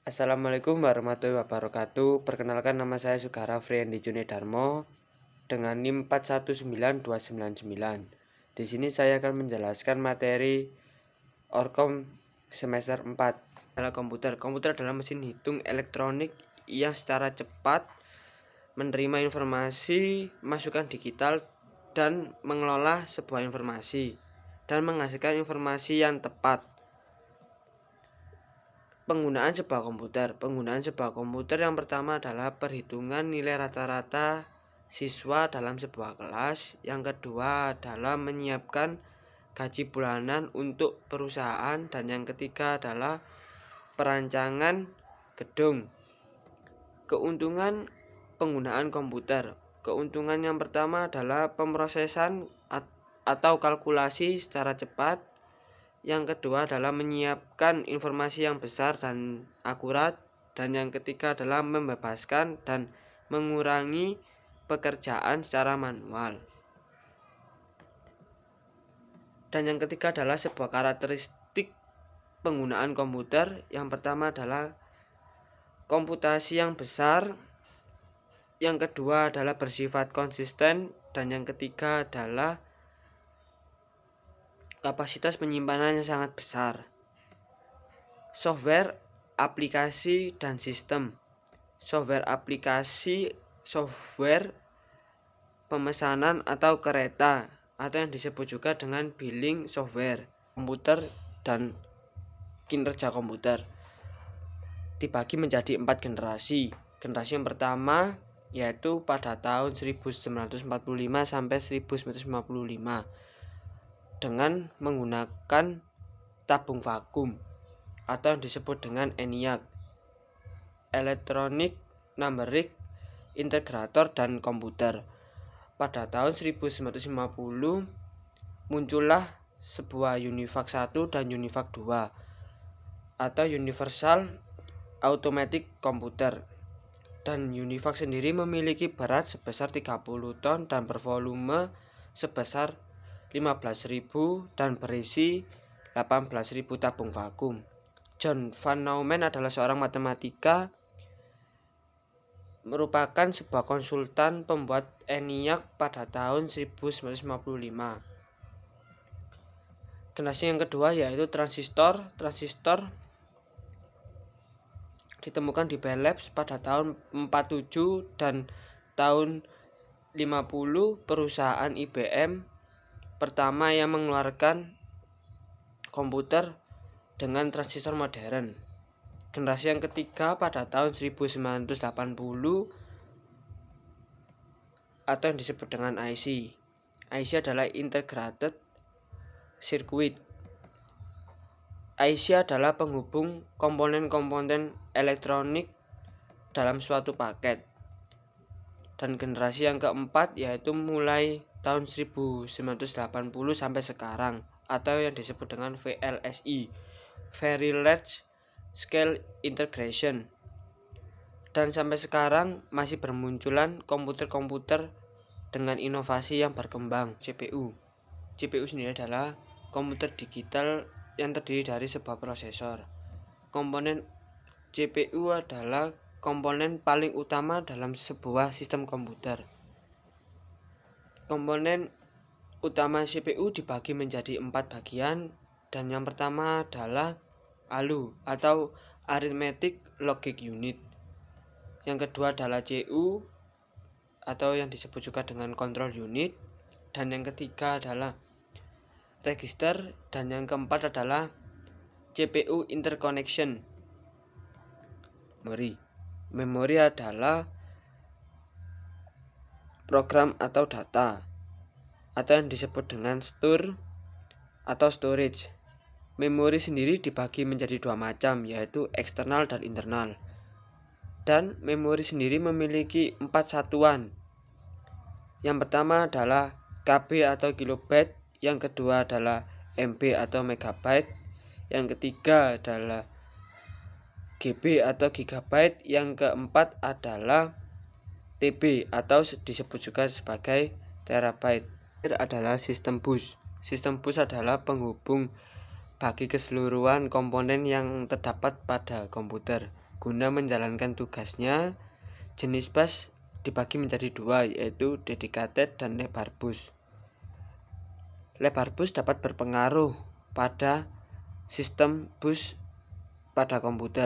Assalamualaikum warahmatullahi wabarakatuh. Perkenalkan, nama saya Sugara Friandi Junaidarmo dengan NIM 419299. Di sini saya akan menjelaskan materi Orkom semester 4 adalah komputer. Komputer adalah mesin hitung elektronik yang secara cepat menerima informasi, masukan digital, dan mengelola sebuah informasi dan menghasilkan informasi yang tepat. Penggunaan sebuah komputer yang pertama adalah perhitungan nilai rata-rata siswa dalam sebuah kelas. Yang kedua adalah menyiapkan gaji bulanan untuk perusahaan, dan yang ketiga adalah perancangan gedung. Keuntungan penggunaan komputer. Keuntungan yang pertama adalah pemrosesan atau kalkulasi secara cepat. Yang kedua adalah menyiapkan informasi yang besar dan akurat, dan yang ketiga adalah membebaskan dan mengurangi pekerjaan secara manual. Dan yang ketiga adalah sebuah karakteristik penggunaan komputer. Yang pertama adalah komputasi yang besar, yang kedua adalah bersifat konsisten, dan yang ketiga adalah kapasitas penyimpanan yang sangat besar. Software, aplikasi, dan sistem. Software aplikasi, software pemesanan atau kereta, atau yang disebut juga dengan billing software. Komputer dan kinerja komputer dibagi menjadi 4 generasi. Generasi yang pertama yaitu pada tahun 1945 sampai 1955 dengan menggunakan tabung vakum atau yang disebut dengan ENIAC, Electronic Numeric Integrator dan komputer. Pada tahun 1950 muncullah sebuah UNIVAC 1 dan UNIVAC 2 atau Universal Automatic Computer. Dan UNIVAC sendiri memiliki berat sebesar 30 ton dan bervolume sebesar 15.000 dan berisi 18.000 tabung vakum. John Van Neumann adalah seorang matematika, merupakan sebuah konsultan pembuat ENIAC pada tahun 1955. Generasi yang kedua yaitu transistor. Transistor ditemukan di Bell Labs pada tahun 47, dan tahun 50 perusahaan IBM pertama yang mengeluarkan komputer dengan transistor modern. Generasi yang ketiga pada tahun 1980 atau yang disebut dengan IC. IC adalah Integrated Circuit. IC adalah penghubung komponen-komponen elektronik dalam suatu paket. Dan generasi yang keempat yaitu mulai tahun 1980 sampai sekarang atau yang disebut dengan VLSI, Very Large Scale Integration. Dan sampai sekarang masih bermunculan komputer-komputer dengan inovasi yang berkembang. CPU sendiri adalah komputer digital yang terdiri dari sebuah prosesor. Komponen CPU adalah komponen paling utama dalam sebuah sistem komputer. Komponen utama CPU dibagi menjadi 4 bagian, dan yang pertama adalah ALU atau Arithmetic Logic Unit. Yang kedua adalah CU atau yang disebut juga dengan Control Unit, dan yang ketiga adalah register, dan yang keempat adalah CPU interconnection. Memori adalah program atau data atau yang disebut dengan store atau storage. Memori sendiri dibagi menjadi 2 macam, yaitu eksternal dan internal. Dan memori sendiri memiliki 4 satuan. Yang pertama adalah KB atau kilobyte, yang kedua adalah MB atau megabyte, yang ketiga adalah GB atau gigabyte, yang keempat adalah TB atau disebut juga sebagai terabyte. Adalah sistem bus. Sistem bus adalah penghubung bagi keseluruhan komponen yang terdapat pada komputer. guna menjalankan tugasnya. Jenis bus dibagi menjadi dua, yaitu dedicated dan lebar bus. Lebar bus dapat berpengaruh pada sistem bus pada komputer.